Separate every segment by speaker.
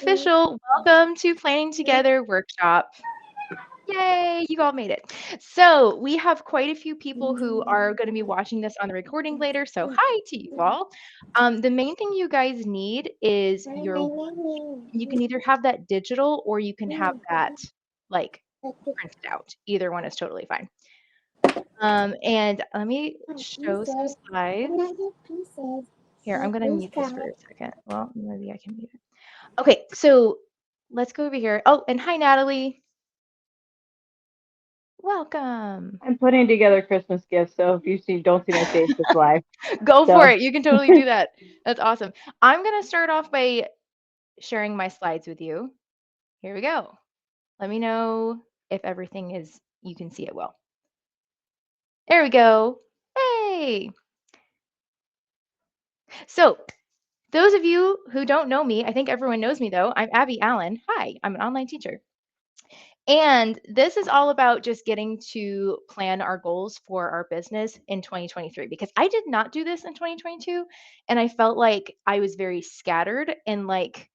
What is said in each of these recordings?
Speaker 1: official. Welcome to Planning Together workshop. Yay, you all made it. So we have quite a few people who are going to be watching this on the recording later. So hi to you all. The main thing you guys need is you can either have that digital or you can have that like printed out. Either one is totally fine. And let me show some slides. Here, I'm going to mute this for a second. Well, maybe I can mute it. Okay, so let's go over here. Oh, and hi, Natalie. Welcome.
Speaker 2: I'm putting together Christmas gifts, so if you don't see my face, it's live.
Speaker 1: Go
Speaker 2: So.
Speaker 1: for it. You can totally do that. That's awesome. I'm going to start off by sharing my slides with you. Here we go. Let me know if everything is, you can see it well. There we go. Hey. So those of you who don't know me, I think everyone knows me though. I'm Abby Allen. Hi, I'm an online teacher. And this is all about just getting to plan our goals for our business in 2023 because I did not do this in 2022 and I felt like I was very scattered and like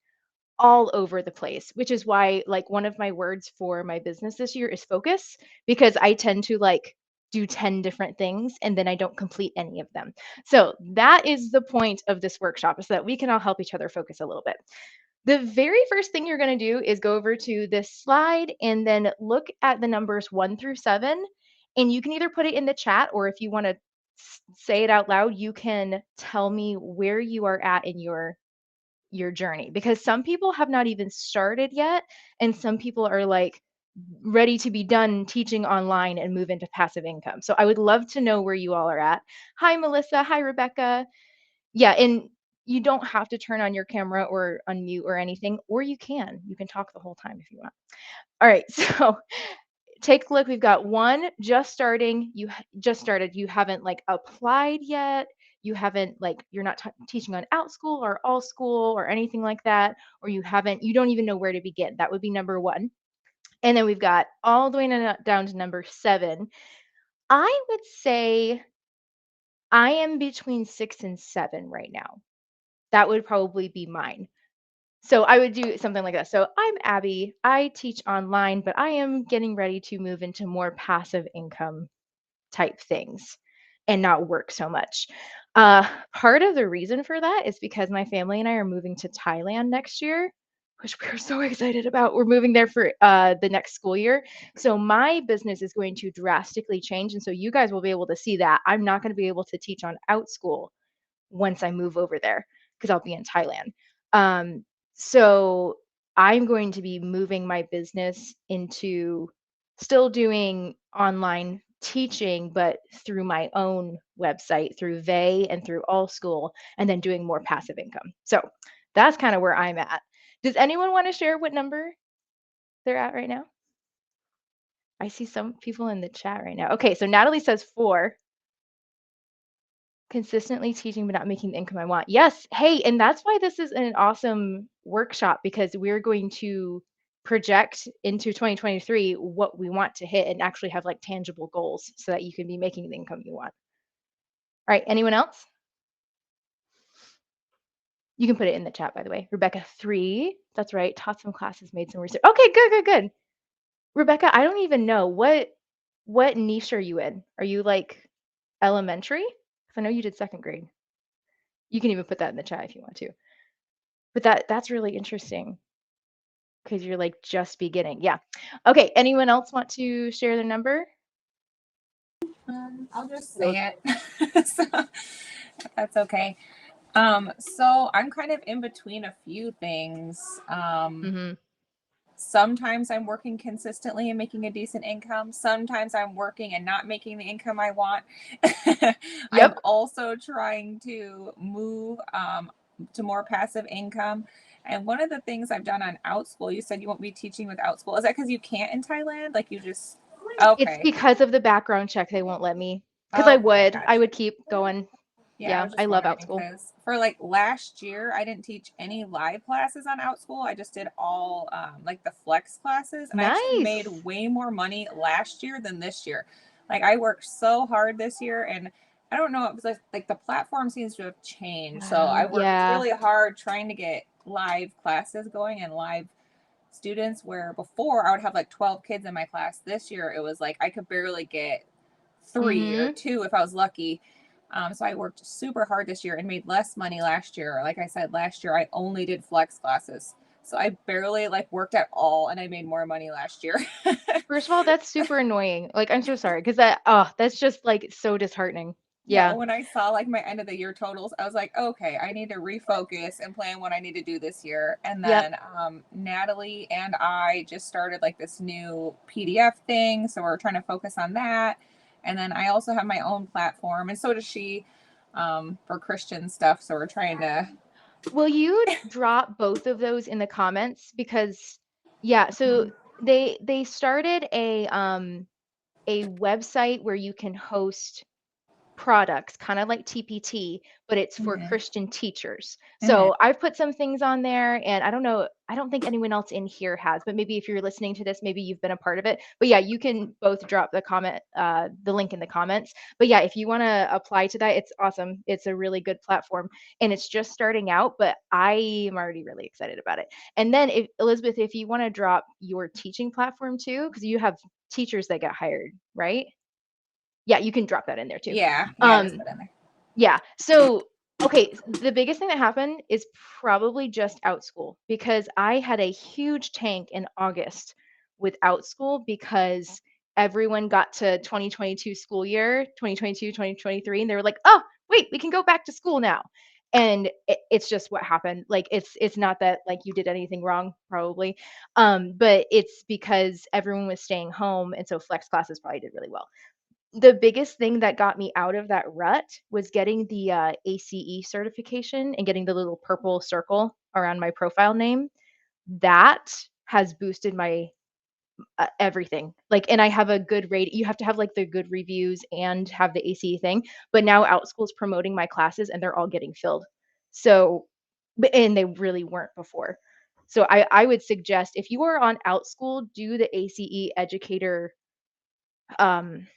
Speaker 1: all over the place, which is why like one of my words for my business this year is focus because I tend to like do 10 different things and then I don't complete any of them. So that is the point of this workshop is that we can all help each other focus a little bit. The very first thing you're going to do is go over to this slide and then look at the numbers 1 through 7. And you can either put it in the chat or if you want to say it out loud, you can tell me where you are at in your journey because some people have not even started yet and some people are like ready to be done teaching online and move into passive income. So I would love to know where you all are at. Hi Melissa, hi Rebecca. Yeah, and you don't have to turn on your camera or unmute or anything, or you can. You can talk the whole time if you want. All right, so take a look. We've got one just starting. You just started. You haven't like applied yet. You haven't like you're not teaching on OutSchool or All School or anything like that, or you don't even know where to begin. That would be number 1. And then we've got all the way down to number 7. I would say I am between 6 and 7 right now. That would probably be mine. So I would do something like that. So I'm Abby. I teach online, but I am getting ready to move into more passive income type things and not work so much. Part of the reason for that is because my family and I are moving to Thailand next year, which we're so excited about. We're moving there for the next school year. So my business is going to drastically change. And so you guys will be able to see that. I'm not going to be able to teach on OutSchool once I move over there because I'll be in Thailand. So I'm going to be moving my business into still doing online teaching, but through my own website, through Vay and through All School, and then doing more passive income. So that's kind of where I'm at. Does anyone want to share what number they're at right now? I see some people in the chat right now. Okay, so Natalie says 4. Consistently teaching but not making the income I want. Yes. Hey, and that's why this is an awesome workshop because we're going to project into 2023 what we want to hit and actually have like tangible goals so that you can be making the income you want. All right, anyone else? You can put it in the chat, by the way. Rebecca, 3. That's right. Taught some classes, made some research. Okay, good. Rebecca, I don't even know what niche are you in? Are you like elementary? Because I know you did 2nd grade. You can even put that in the chat if you want to. But that's really interesting because you're like just beginning. Yeah. Okay. Anyone else want to share their number?
Speaker 3: I'll just say it. So, that's okay. So I'm kind of in between a few things. Sometimes I'm working consistently and making a decent income. Sometimes I'm working and not making the income I want. I'm also trying to move to more passive income. And one of the things I've done on OutSchool, you said you won't be teaching with OutSchool. Is that because you can't in Thailand? Like you just, okay.
Speaker 1: It's because of the background check. They won't let me. Because I would keep going. Yeah, I love OutSchool.
Speaker 3: For like last year, I didn't teach any live classes on OutSchool. I just did all like the flex classes. And I actually made way more money last year than this year. Like I worked so hard this year and I don't know, it was like the platform seems to have changed. So I worked really hard trying to get live classes going and live students, where before I would have like 12 kids in my class. This year it was like I could barely get 3 or
Speaker 1: Mm-hmm.
Speaker 3: 2 if I was lucky. So I worked super hard this year and made less money last year. Like I said, last year I only did flex classes. So I barely like worked at all, and I made more money last year.
Speaker 1: First of all, that's super annoying. Like, I'm so sorry because that's just like so disheartening.
Speaker 3: Yeah,
Speaker 1: Yeah.
Speaker 3: when I saw like my end of the year totals, I was like, okay, I need to refocus and plan what I need to do this year. And
Speaker 1: Yep.
Speaker 3: then Natalie and I just started like this new PDF thing, so we're trying to focus on that. And then I also have my own platform, and so does she, for Christian stuff. So we're trying to.
Speaker 1: Will you drop both of those in the comments? Because yeah, so they started a website where you can host products, kind of like TPT, but it's for
Speaker 3: Mhm,
Speaker 1: Christian teachers.
Speaker 3: mhm.
Speaker 1: So I've put some things on there, and I don't know, I don't think anyone else in here has, but maybe if you're listening to this, maybe you've been a part of it. But yeah, you can both drop the link in the comments. But yeah, if you want to apply to that, it's awesome. It's a really good platform, and it's just starting out, but I am already really excited about it. And then if Elizabeth, if you want to drop your teaching platform too, because you have teachers that get hired, right? Yeah, you can drop that in there too.
Speaker 3: Yeah, I just
Speaker 1: Um,
Speaker 3: put in there.
Speaker 1: yeah. So, okay, the biggest thing that happened is probably just Outschool because I had a huge tank in August with Outschool because everyone got to 2022 school year, 2022, 2023, and they were like, "Oh, wait, we can go back to school now." And it's just what happened. Like it's not that like you did anything wrong, probably, but it's because everyone was staying home, and so flex classes probably did really well. The biggest thing that got me out of that rut was getting the ACE certification and getting the little purple circle around my profile name. That has boosted my everything. Like, and I have a good rate. You have to have like the good reviews and have the ACE thing. But now Outschool's promoting my classes and they're all getting filled. So, and they really weren't before. So I would suggest if you are on Outschool, do the ACE educator um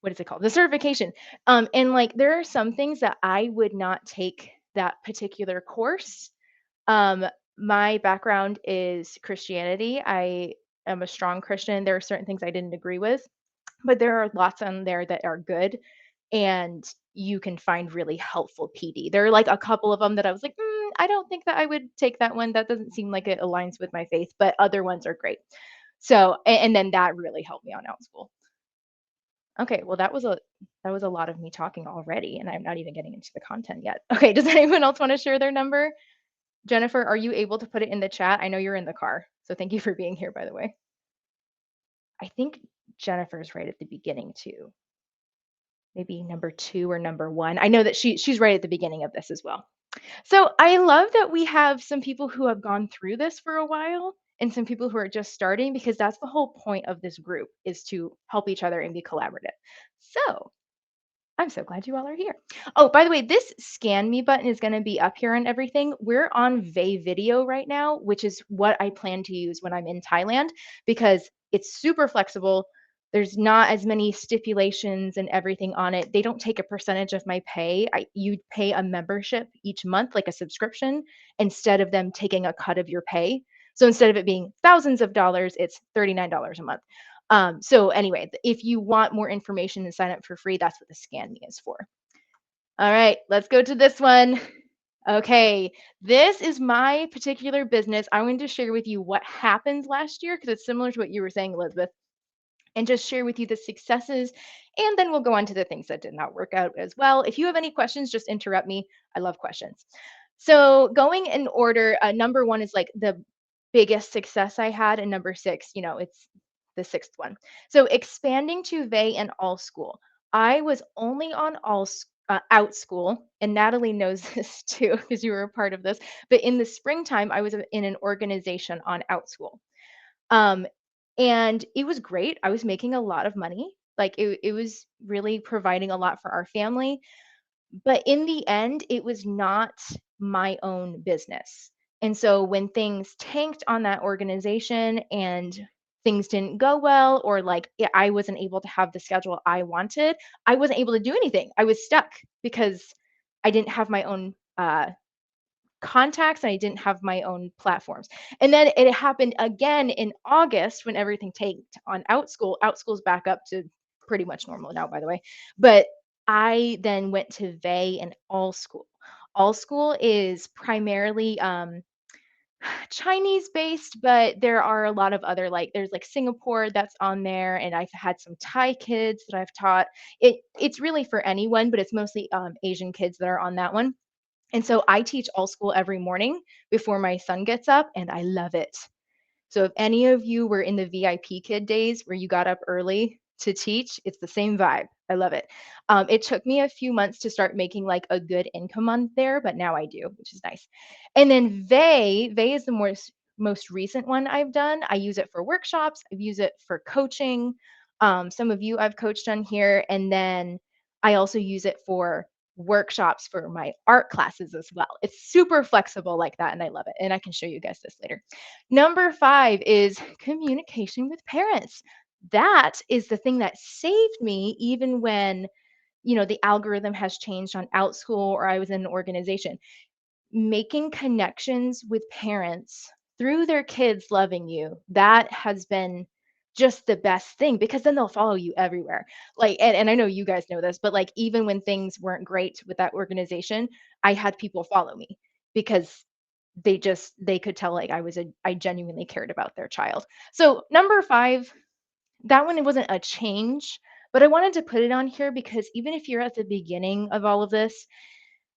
Speaker 1: what is it called? The certification. And like there are some things that I would not take that particular course. Um, my background is Christianity. I am a strong Christian. There are certain things I didn't agree with, but there are lots on there that are good and you can find really helpful PD. There are like a couple of them that I was like, I don't think that I would take that one. That doesn't seem like it aligns with my faith, but other ones are great. So, and then that really helped me on Outschool. Okay, well, that was a lot of me talking already, and I'm not even getting into the content yet. Okay, does anyone else want to share their number? Jennifer, are you able to put it in the chat? I know you're in the car, so thank you for being here, by the way. I think Jennifer's right at the beginning too. Maybe number 2 or number 1. I know that she's right at the beginning of this as well. So I love that we have some people who have gone through this for a while and some people who are just starting because that's the whole point of this group is to help each other and be collaborative. So I'm so glad you all are here. Oh, by the way, this scan me button is going to be up here and everything. We're on Vay Video right now, which is what I plan to use when I'm in Thailand because it's super flexible. There's not as many stipulations and everything on it. They don't take a percentage of my pay. You pay a membership each month, like a subscription, instead of them taking a cut of your pay. So instead of it being thousands of dollars, it's $39 a month. So anyway, if you want more information and sign up for free, that's what the Scan Me is for. All right, let's go to this one. Okay, this is my particular business. I wanted to share with you what happened last year because it's similar to what you were saying, Elizabeth, and just share with you the successes. And then we'll go on to the things that did not work out as well. If you have any questions, just interrupt me. I love questions. So going in order, number 1 is like the biggest success I had, and number 6, it's the sixth one. So expanding to Vay and All School. I was only on Out School, and Natalie knows this too because you were a part of this. But in the springtime, I was in an organization on Out School. Um, and it was great. I was making a lot of money. Like it was really providing a lot for our family. But in the end, it was not my own business. And so when things tanked on that organization and things didn't go well, or like I wasn't able to have the schedule I wanted, I wasn't able to do anything. I was stuck because I didn't have my own contacts and I didn't have my own platforms. And then it happened again in August when everything tanked on OutSchool. OutSchool's back up to pretty much normal now, by the way. But I then went to VEI and All School. All School is primarily Chinese based, but there are a lot of other, like there's like Singapore that's on there, and I've had some Thai kids that I've taught. It's really for anyone, but it's mostly Asian kids that are on that one. And so I teach All School every morning before my son gets up, and I love it. So if any of you were in the VIP kid days where you got up early to teach, it's the same vibe. I love it. It took me a few months to start making like a good income on there, but now I do, which is nice. And then VEI is the most recent one I've done. I use it for workshops. I've used it for coaching. Some of you I've coached on here, and then I also use it for workshops for my art classes as well. It's super flexible like that, and I love it. And I can show you guys this later. Number 5 is communication with parents. That is the thing that saved me even when, the algorithm has changed on OutSchool or I was in an organization. Making connections with parents through their kids loving you, that has been just the best thing because then they'll follow you everywhere. Like, and I know you guys know this, but like even when things weren't great with that organization, I had people follow me because they could tell like I genuinely cared about their child. So number 5, that one, it wasn't a change, but I wanted to put it on here because even if you're at the beginning of all of this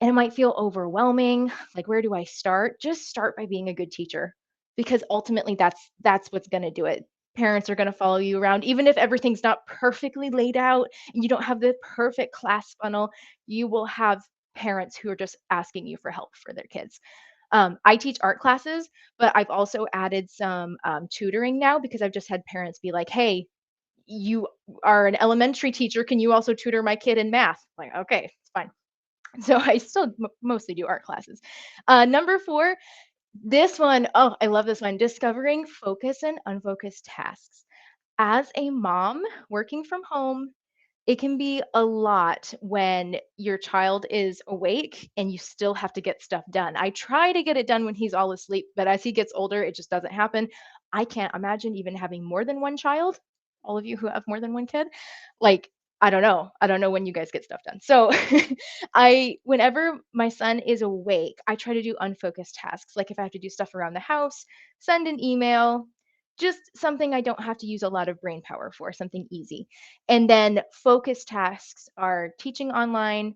Speaker 1: and it might feel overwhelming, like where do I start? Just start by being a good teacher because ultimately that's what's going to do it. Parents are going to follow you around even if everything's not perfectly laid out and you don't have the perfect class funnel, you will have parents who are just asking you for help for their kids. I teach art classes, but I've also added some tutoring now because I've just had parents be like, "Hey, you are an elementary teacher. Can you also tutor my kid in math?" I'm like, okay, it's fine. So I still mostly do art classes. Number 4, this one, oh, I love this one. Discovering focus and unfocused tasks. As a mom working from home, it can be a lot when your child is awake and you still have to get stuff done. I try to get it done when he's all asleep, but as he gets older, it just doesn't happen. I can't imagine even having more than one child. All of you who have more than one kid, like, I don't know. I don't know when you guys get stuff done. So whenever my son is awake, I try to do unfocused tasks. Like if I have to do stuff around the house, send an email, just something I don't have to use a lot of brain power for, something easy. And then focus tasks are teaching online,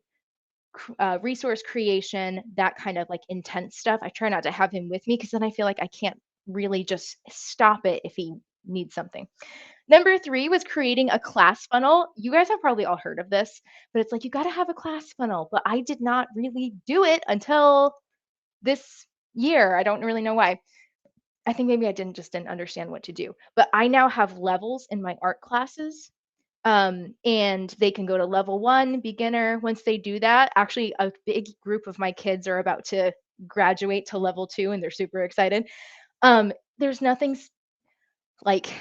Speaker 1: resource creation, that kind of like intense stuff. I try not to have him with me because then I feel like I can't really just stop it if he needs something. Number 3 was creating a class funnel. You guys have probably all heard of this, but it's like you got to have a class funnel. But I did not really do it until this year. I don't really know why. I think maybe I didn't understand what to do. But I now have levels in my art classes. And they can go to level 1, beginner. Once they do that, actually a big group of my kids are about to graduate to level 2 and they're super excited. There's nothing like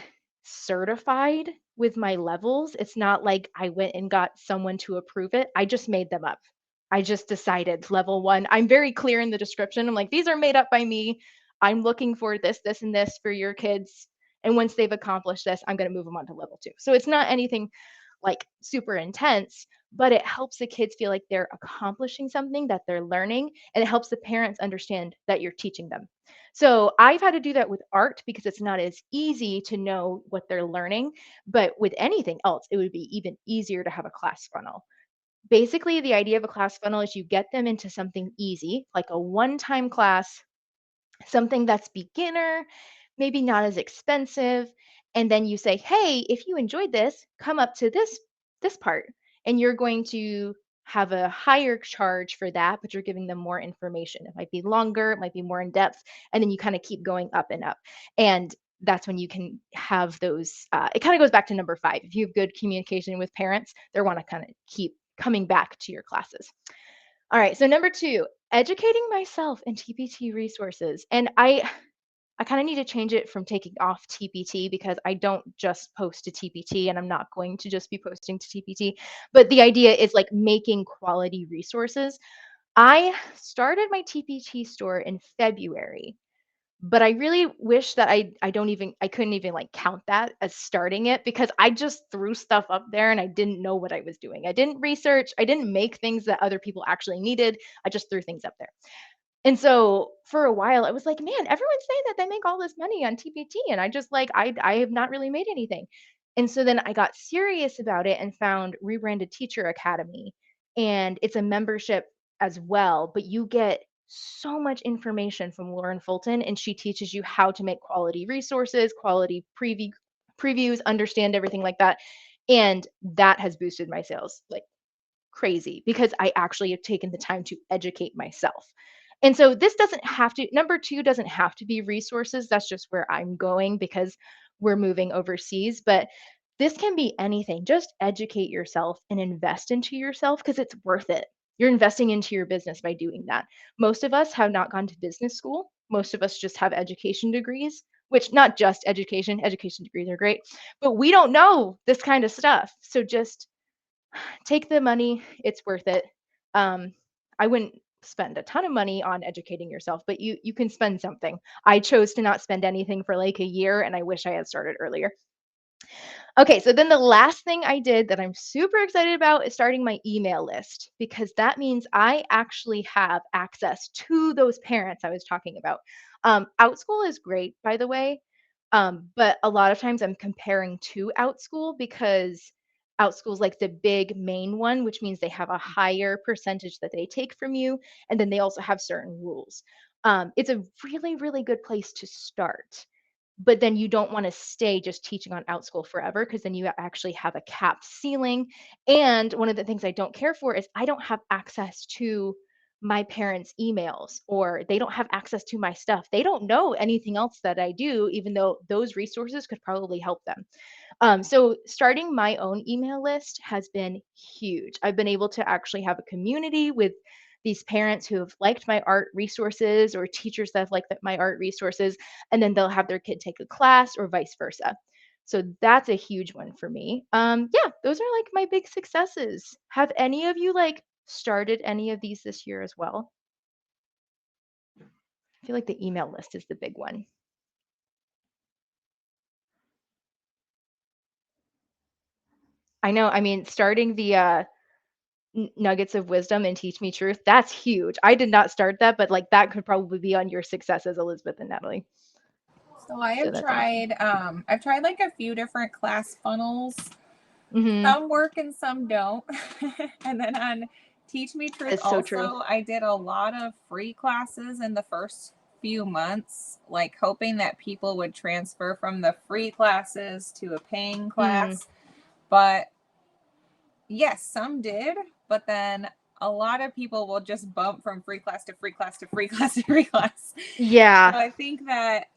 Speaker 1: certified with my levels. It's not like I went and got someone to approve it. I just made them up. I just decided level 1. I'm very clear in the description. I'm like, these are made up by me. I'm looking for this, this, and this for your kids. And once they've accomplished this, I'm going to move them on to level 2. So it's not anything like super intense, but it helps the kids feel like they're accomplishing something, that they're learning, and it helps the parents understand that you're teaching them. So I've had to do that with art because it's not as easy to know what they're learning, but with anything else, it would be even easier to have a class funnel. Basically, the idea of a class funnel is you get them into something easy, like a one-time class, something that's beginner, maybe not as expensive, and then you say, "Hey, if you enjoyed this, come up to this part." And you're going to have a higher charge for that, but you're giving them more information. It might be longer, it might be more in depth, and then you kind of keep going up and up. And that's when you can have those it kind of goes back to number 5. If you have good communication with parents, they want to kind of keep coming back to your classes. All right, so number 2, educating myself in TPT resources. And I kind of need to change it from taking off TPT because I don't just post to TPT and I'm not going to just be posting to TPT. But the idea is like making quality resources. I started my TPT store in February, but I really wish that I couldn't even like count that as starting it, because I just threw stuff up there and I didn't know what I was doing. I didn't research, I didn't make things that other people actually needed. I just threw things up there. And so for a while, I was like, man, everyone's saying that they make all this money on TPT. And I just like, I have not really made anything. And so then I got serious about it and found Rebranded Teacher Academy. And it's a membership as well, but you get so much information from Lauren Fulton, and she teaches you how to make quality resources, quality previews, understand everything like that. And that has boosted my sales like crazy, because I actually have taken the time to educate myself. And so this doesn't have to, number two doesn't have to be resources. That's just where I'm going because we're moving overseas. But this can be anything. Just educate yourself and invest into yourself because it's worth it. You're investing into your business by doing that. Most of us have not gone to business school. Most of us just have education degrees, which not just education degrees are great, but we don't know this kind of stuff. So just take the money, it's worth it. I wouldn't spend a ton of money on educating yourself, but you can spend something. I chose to not spend anything for like a year, and I wish I had started earlier. Okay, so then the last thing I did that I'm super excited about is starting my email list, because that means I actually have access to those parents I was talking about. Outschool is great, by the way, but a lot of times I'm comparing to Outschool because Outschool is like the big main one, which means they have a higher percentage that they take from you, and then they also have certain rules. It's a really, really good place to start, but then you don't want to stay just teaching on Outschool forever, because then you actually have a capped ceiling. And one of the things I don't care for is I don't have access to my parents' emails, or they don't have access to my stuff. They don't know anything else that I do, even though those resources could probably help them. So starting my own email list has been huge. I've been able to actually have a community with these parents who have liked my art resources, or teachers that have liked my art resources, and then they'll have their kid take a class or vice versa. So that's a huge one for me. Yeah, those are like my big successes. Have any of you like started any of these this year as well? I feel like the email list is the big one. I know. I mean, starting the nuggets of wisdom and teach me truth, that's huge. I did not start that, but like that could probably be on your successes, Elizabeth and Natalie.
Speaker 3: So I
Speaker 1: So
Speaker 3: have
Speaker 1: that's awesome.
Speaker 3: tried I've tried like a few different class funnels.
Speaker 1: Mm-hmm.
Speaker 3: Some work and some don't. And then on Teach Me Truth
Speaker 1: It's so true.
Speaker 3: also, I did a lot of free classes in the first few months, like hoping that people would transfer from the free classes to a paying class. But yes, some did, but then a lot of people will just bump from free class to free class to free class to free class.
Speaker 1: Yeah.
Speaker 3: So I think that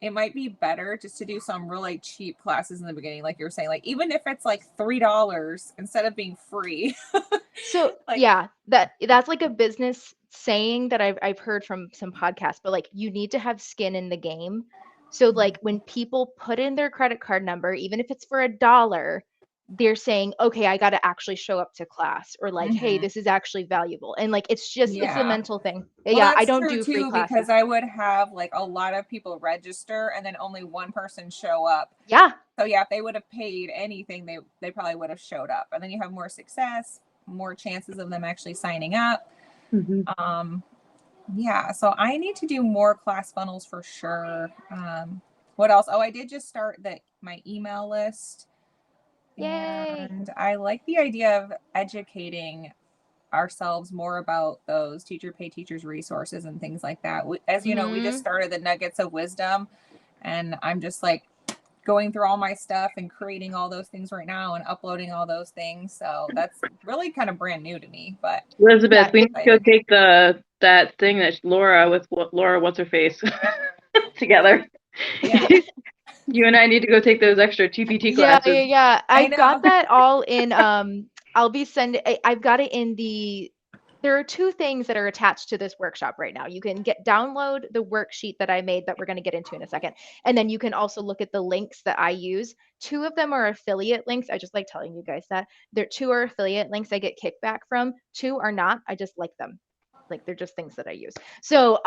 Speaker 3: it might be better just to do some really cheap classes in the beginning, like you were saying, like even if it's like $3 instead of being free.
Speaker 1: So
Speaker 3: Like,
Speaker 1: yeah, that's like a business saying that I've heard from some podcasts, but like you need to have skin in the game. So like when people put in their credit card number, even if it's for $1, they're saying, okay, I got to actually show up to class, or like, hey, this is actually valuable. And like it's just it's a
Speaker 3: yeah.
Speaker 1: mental thing.
Speaker 3: Well,
Speaker 1: Yeah, I
Speaker 3: that's
Speaker 1: don't
Speaker 3: true
Speaker 1: do free
Speaker 3: too,
Speaker 1: classes.
Speaker 3: because I would have like a lot of people register and then only one person show up.
Speaker 1: Yeah.
Speaker 3: So yeah, if they would have paid anything, they probably would have showed up. And then you have more success, more chances of them actually signing up.
Speaker 2: Mm-hmm.
Speaker 3: Yeah, so I need to do more class funnels for sure. What else? Oh, I did just start my email list.
Speaker 1: Yay.
Speaker 3: And I like the idea of educating ourselves more about those teacher pay teachers resources and things like that. As you know, we just
Speaker 1: Mm-hmm.
Speaker 3: started the nuggets of wisdom, and I'm just like going through all my stuff and creating all those things right now and uploading all those things. So that's really kind of brand new to me, but
Speaker 2: Elizabeth,
Speaker 1: Yeah.
Speaker 2: we need to go take that thing that Laura with Laura, what's her face, together.
Speaker 3: yeah.
Speaker 2: You and I need to go take those extra TPT
Speaker 1: Yeah,
Speaker 2: classes.
Speaker 1: yeah, yeah.
Speaker 3: I
Speaker 1: I've
Speaker 3: know.
Speaker 1: got that all in I'll be sending I've got it in the There are two things that are attached to this workshop right now. You can download the worksheet that I made that we're going to get into in a second. And then you can also look at the links that I use. Two of them are affiliate links. I just like telling you guys that. Two are affiliate links I get kickback from. Two are not. I just like them. Like they're just things that I use. So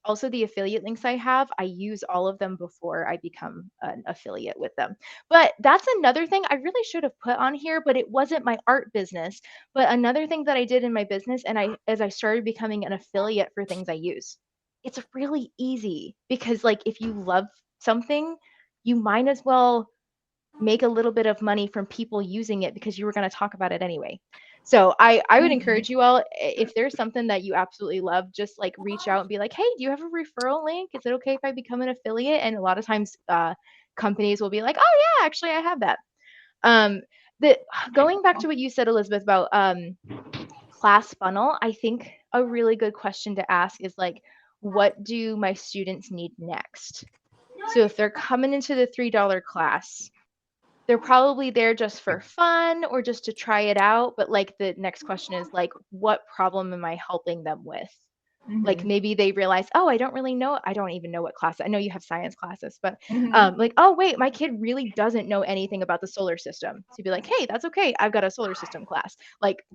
Speaker 1: also the affiliate links I use all of them before I become an affiliate with them. But that's another thing I really should have put on here, but it wasn't my art business. But another thing that I did in my business, and as I started becoming an affiliate for things I use, it's really easy because like if you love something, you might as well make a little bit of money from people using it because you were going to talk about it anyway. So I would encourage you all, if there's something that you absolutely love, just like reach out and be like, hey, do you have a referral link? Is it okay if I become an affiliate? And a lot of times companies will be like, oh yeah, actually I have that. Um, going back to what you said, Elizabeth, about class funnel, I think a really good question to ask is like, what do my students need next? So if they're coming into the $3 class, they're probably there just for fun or just to try it out. But like the next question is like, what problem am I helping them with? Like maybe they realize, oh, I don't even know what class. I know you have science classes, but like, oh wait, my kid really doesn't know anything about the solar system. So you'd be like, hey, that's okay. I've got a solar system class. Like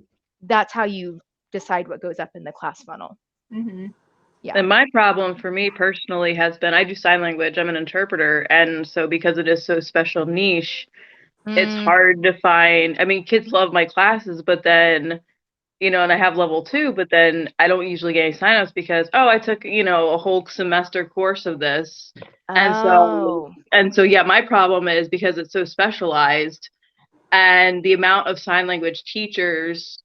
Speaker 1: that's how you decide what goes up in the class funnel. Yeah.
Speaker 2: And my problem for me personally has been I do sign language. I'm an interpreter. And so because it is so special niche, it's hard to find. I mean, kids love my classes, but then, and I have level 2, but then I don't usually get any signups because, I took, a whole semester course of this.
Speaker 1: Oh.
Speaker 2: And so, yeah, my problem is because it's so specialized and the amount of sign language teachers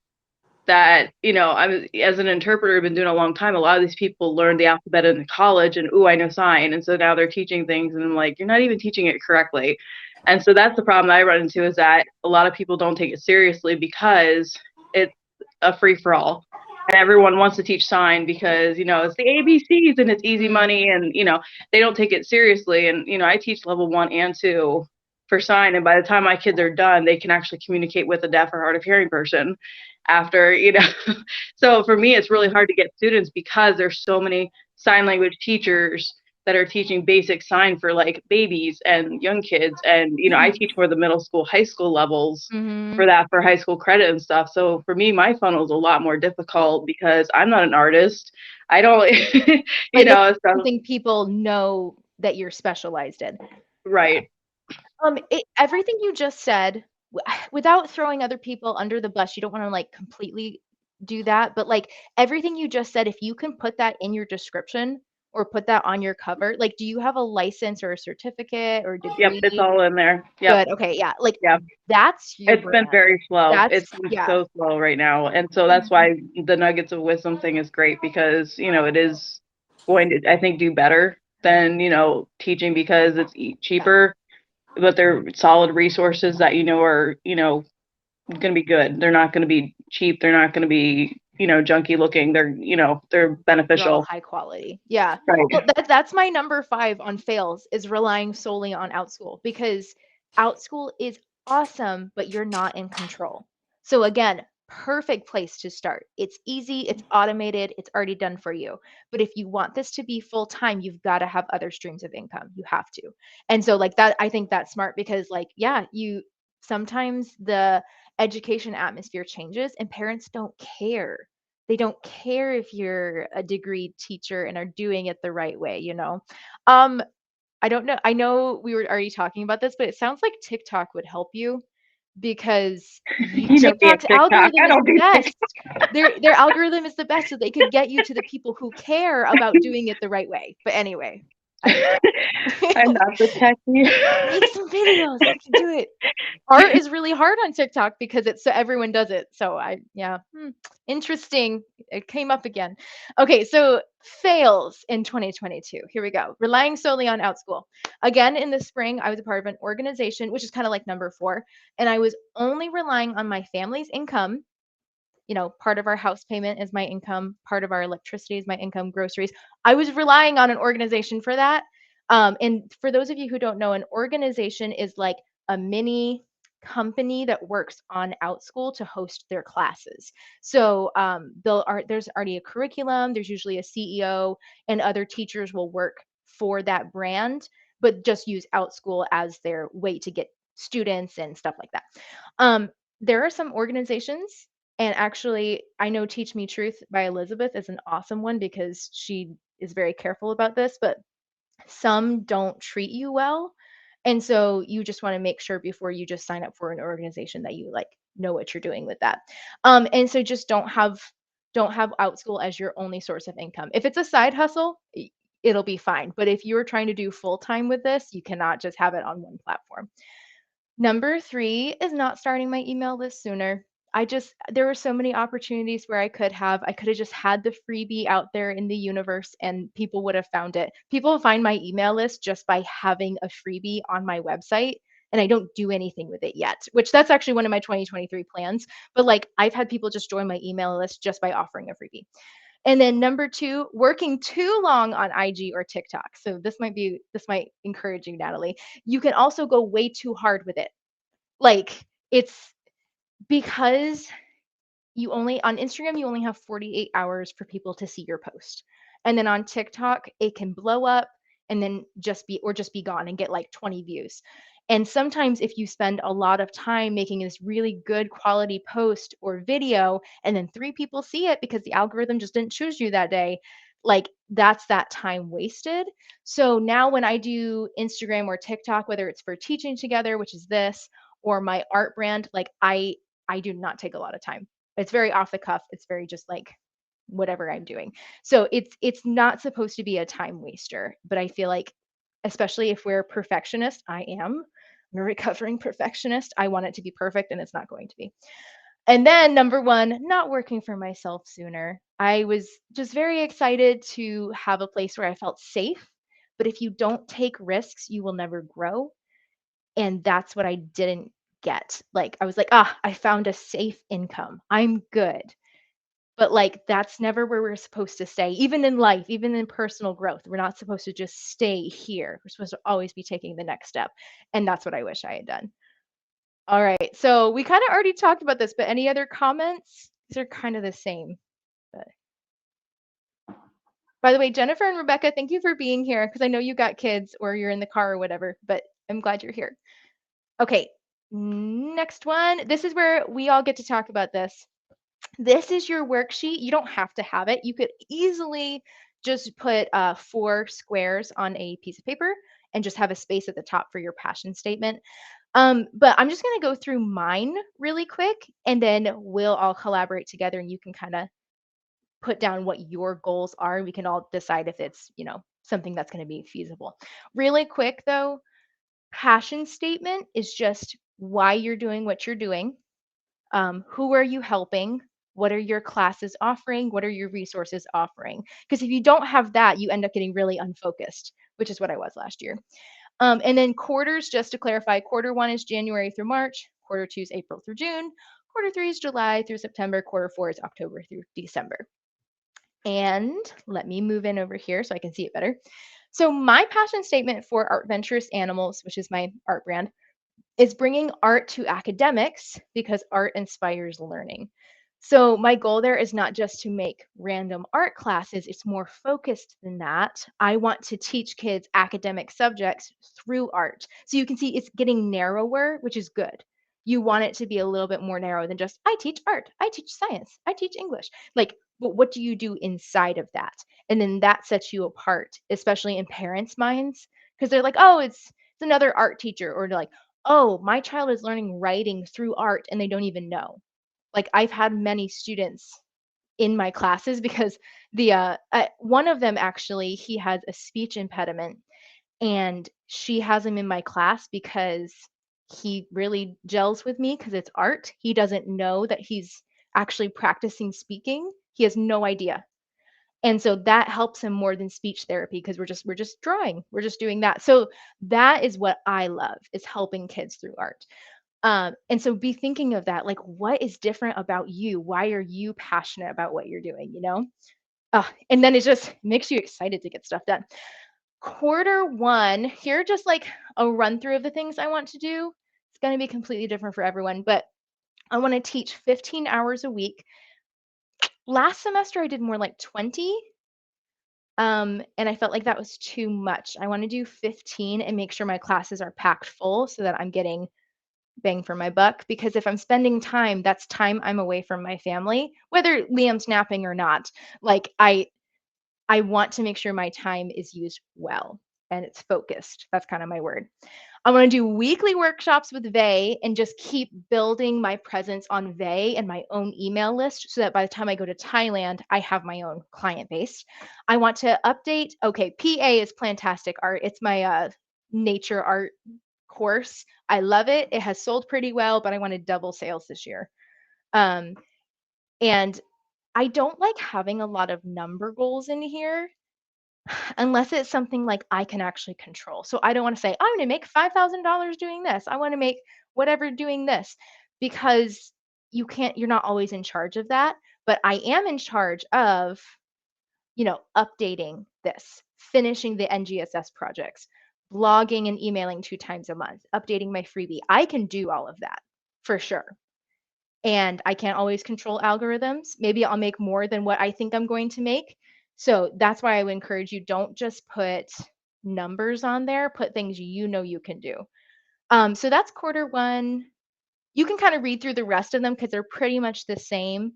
Speaker 2: that, I'm as an interpreter, I've been doing a long time. A lot of these people learned the alphabet in college and, I know sign. And so now they're teaching things and I'm like, you're not even teaching it correctly. And so that's the problem I run into, is that a lot of people don't take it seriously because it's a free for all. And everyone wants to teach sign because, it's the ABCs and it's easy money and, they don't take it seriously. And, I teach level 1 and 2 for sign. And by the time my kids are done, they can actually communicate with a deaf or hard of hearing person after, So for me, it's really hard to get students because there's so many sign language teachers that are teaching basic sign for like babies and young kids. And, I teach more the middle school, high school levels for high school credit and stuff. So for me, my funnel is a lot more difficult because I'm not an artist. I don't,
Speaker 1: something people know that you're specialized in.
Speaker 2: Right.
Speaker 1: Everything you just said, without throwing other people under the bus, you don't want to like completely do that, but like everything you just said, if you can put that in your description or put that on your cover, like do you have a license or a certificate or degree?
Speaker 2: Yep, it's all in there. Yep.
Speaker 1: Good. Okay, yeah. Like that's your
Speaker 2: It's been very slow. It's so slow right now. And so that's why the Nuggets of Wisdom thing is great because, it is going to, I think, do better than, teaching because it's cheaper, but they're solid resources that, are, going to be good. They're not going to be cheap. They're not going to be, junky looking. They're, they're beneficial.
Speaker 1: High quality. Yeah.
Speaker 2: Right.
Speaker 1: Well, that's my number 5 on fails, is relying solely on OutSchool, because OutSchool is awesome, but you're not in control. So again, perfect place to start. It's easy, it's automated, it's already done for you. But if you want this to be full time, you've got to have other streams of income. You have to. And so like that, I think that's smart because like, yeah, sometimes the education atmosphere changes and parents don't care. They don't care if you're a degreed teacher and are doing it the right way, I don't know. I know we were already talking about this, but it sounds like TikTok would help you because TikTok's algorithm is the best. Their algorithm is the best, so they could get you to the people who care about doing it the right way. But anyway,
Speaker 2: I'm not the techie.
Speaker 1: Make some videos. I can do it. Art is really hard on TikTok because it's so everyone does it. So interesting. It came up again. Okay, so fails in 2022. Here we go. Relying solely on OutSchool. Again, in the spring, I was a part of an organization, which is kind of like number 4, and I was only relying on my family's income. Part of our house payment is my income, part of our electricity is my income, groceries. I was relying on an organization for that. And for those of you who don't know, an organization is like a mini company that works on OutSchool to host their classes. So there's already a curriculum, there's usually a CEO, and other teachers will work for that brand, but just use OutSchool as their way to get students and stuff like that. There are some organizations, and actually, I know Teach Me Truth by Elizabeth is an awesome one because she is very careful about this, but some don't treat you well. And so you just want to make sure before you just sign up for an organization that you like know what you're doing with that. And so just don't have OutSchool as your only source of income. If it's a side hustle, it'll be fine. But if you're trying to do full time with this, you cannot just have it on one platform. Number 3 is not starting my email list sooner. There were so many opportunities where I could have just had the freebie out there in the universe and people would have found it. People find my email list just by having a freebie on my website, and I don't do anything with it yet, which that's actually one of my 2023 plans. But like I've had people just join my email list just by offering a freebie. And then number 2, working too long on IG or TikTok. So this might encourage you, Natalie. You can also go way too hard with it. Like it's because on Instagram, you only have 48 hours for people to see your post. And then on TikTok, it can blow up and then just be gone and get like 20 views. And sometimes if you spend a lot of time making this really good quality post or video and then 3 people see it because the algorithm just didn't choose you that day, like that's that time wasted. So now when I do Instagram or TikTok, whether it's for teaching together, which is this, or my art brand, like I do not take a lot of time. It's very off the cuff. It's very just like whatever I'm doing. So it's not supposed to be a time waster, but I feel like especially if we're perfectionist, I'm a recovering perfectionist. I want it to be perfect and it's not going to be. And then number 1, not working for myself sooner. I was just very excited to have a place where I felt safe, but if you don't take risks, you will never grow. And that's what I didn't get. Like I was like, I found a safe income. I'm good. But like that's never where we're supposed to stay. Even in life, even in personal growth, we're not supposed to just stay here. We're supposed to always be taking the next step. And that's what I wish I had done. All right. So we kind of already talked about this, but any other comments? These are kind of the same. But by the way, Jennifer and Rebecca, thank you for being here because I know you got kids or you're in the car or whatever, but I'm glad you're here. Okay, next one. This is where we all get to talk about this. This is your worksheet. You don't have to have it. You could easily just put 4 squares on a piece of paper and just have a space at the top for your passion statement. But I'm just going to go through mine really quick, and then we'll all collaborate together and you can kind of put down what your goals are. We can all decide if it's, something that's going to be feasible. Really quick though, passion statement is just why you're doing what you're doing. Who are you helping? What are your classes offering? What are your resources offering? Because if you don't have that, you end up getting really unfocused, which is what I was last year. And then quarters, just to clarify, quarter 1 is January through March, quarter 2 is April through June, quarter 3 is July through September, quarter 4 is October through December. And let me move in over here so I can see it better. So my passion statement for Art Ventures Animals, which is my art brand, is bringing art to academics because art inspires learning. So my goal there is not just to make random art classes, it's more focused than that. I want to teach kids academic subjects through art. So you can see it's getting narrower, which is good. You want it to be a little bit more narrow than just I teach art, I teach science, I teach English. Like, but what do you do inside of that? And then that sets you apart, especially in parents' minds, because they're like, oh, it's another art teacher, or they're like, oh, my child is learning writing through art and they don't even know. Like I've had many students in my classes because the one of them actually he has a speech impediment, and she has him in my class because he really gels with me because it's art. He doesn't know that he's actually practicing speaking. He has no idea. And so that helps him more than speech therapy because we're just drawing. We're just doing that. So that is what I love, is helping kids through art. And so be thinking of that, like what is different about you? Why are you passionate about what you're doing, and then it just makes you excited to get stuff done. Quarter 1, here just like a run through of the things I want to do. It's going to be completely different for everyone, but I want to teach 15 hours a week. Last semester, I did more like 20. And I felt like that was too much. I want to do 15 and make sure my classes are packed full so that I'm getting bang for my buck. Because if I'm spending time, that's time I'm away from my family, whether Liam's napping or not. Like I want to make sure my time is used well and it's focused. That's kind of my word. I want to do weekly workshops with Vay and just keep building my presence on Vay and my own email list so that by the time I go to Thailand, I have my own client base. I want to update. Okay, PA is Plantastic Art. It's my nature art course. I love it. It has sold pretty well, but I want to double sales this year. And I don't like having a lot of number goals in here unless it's something like I can actually control. So I don't want to say, I'm going to make $5,000 doing this. I want to make whatever doing this because you're not always in charge of that. But I am in charge of, updating this, finishing the NGSS projects, blogging and emailing 2 times a month, updating my freebie. I can do all of that for sure. And I can't always control algorithms. Maybe I'll make more than what I think I'm going to make. So that's why I would encourage you, don't just put numbers on there, put things you can do. So that's quarter 1. You can kind of read through the rest of them because they're pretty much the same.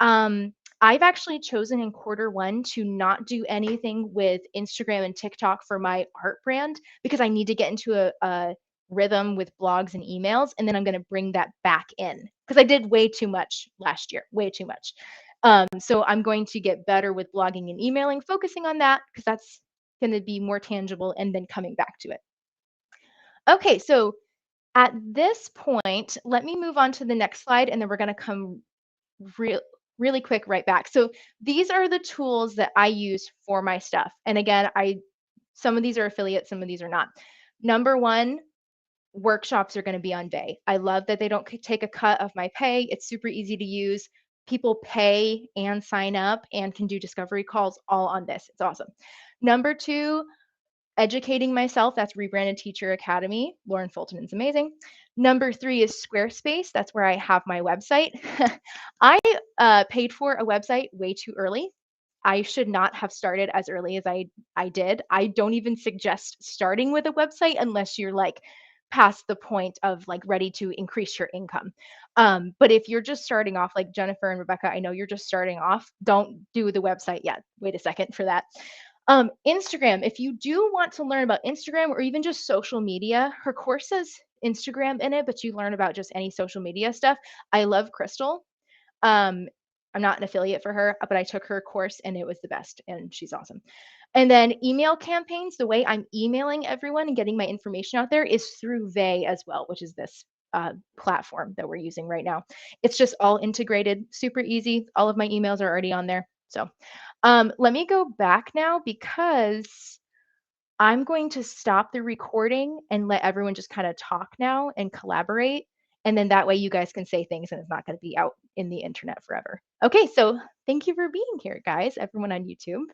Speaker 1: I've actually chosen in quarter 1 to not do anything with Instagram and TikTok for my art brand because I need to get into a rhythm with blogs and emails. And then I'm going to bring that back in because I did way too much last year, way too much. So I'm going to get better with blogging and emailing, focusing on that because that's going to be more tangible and then coming back to it. Okay, so at this point, let me move on to the next slide, and then we're going to come really quick right back. So these are the tools that I use for my stuff. And again, some of these are affiliates, some of these are not. Number 1, workshops are going to be on Vay. I love that they don't take a cut of my pay. It's super easy to use. People pay and sign up and can do discovery calls all on this. It's awesome. Number 2, educating myself. That's Rebranded Teacher Academy. Lauren Fulton is amazing. Number 3 is Squarespace. That's where I have my website. I paid for a website way too early. I should not have started as early as I did. I don't even suggest starting with a website unless you're like past the point of like ready to increase your income. But if you're just starting off, like Jennifer and Rebecca, I know you're just starting off, don't do the website yet. Wait a second for that. Instagram, if you do want to learn about Instagram or even just social media, her course says Instagram in it, but you learn about just any social media stuff. I love Crystal. I'm not an affiliate for her, but I took her course and it was the best and she's awesome. And then email campaigns, the way I'm emailing everyone and getting my information out there is through Vay as well, which is this platform that we're using right now. It's just all integrated, super easy. All of my emails are already on there. So let me go back now because I'm going to stop the recording and let everyone just kind of talk now and collaborate. And then that way you guys can say things and it's not going to be out in the internet forever. Okay, so thank you for being here, guys, everyone on YouTube.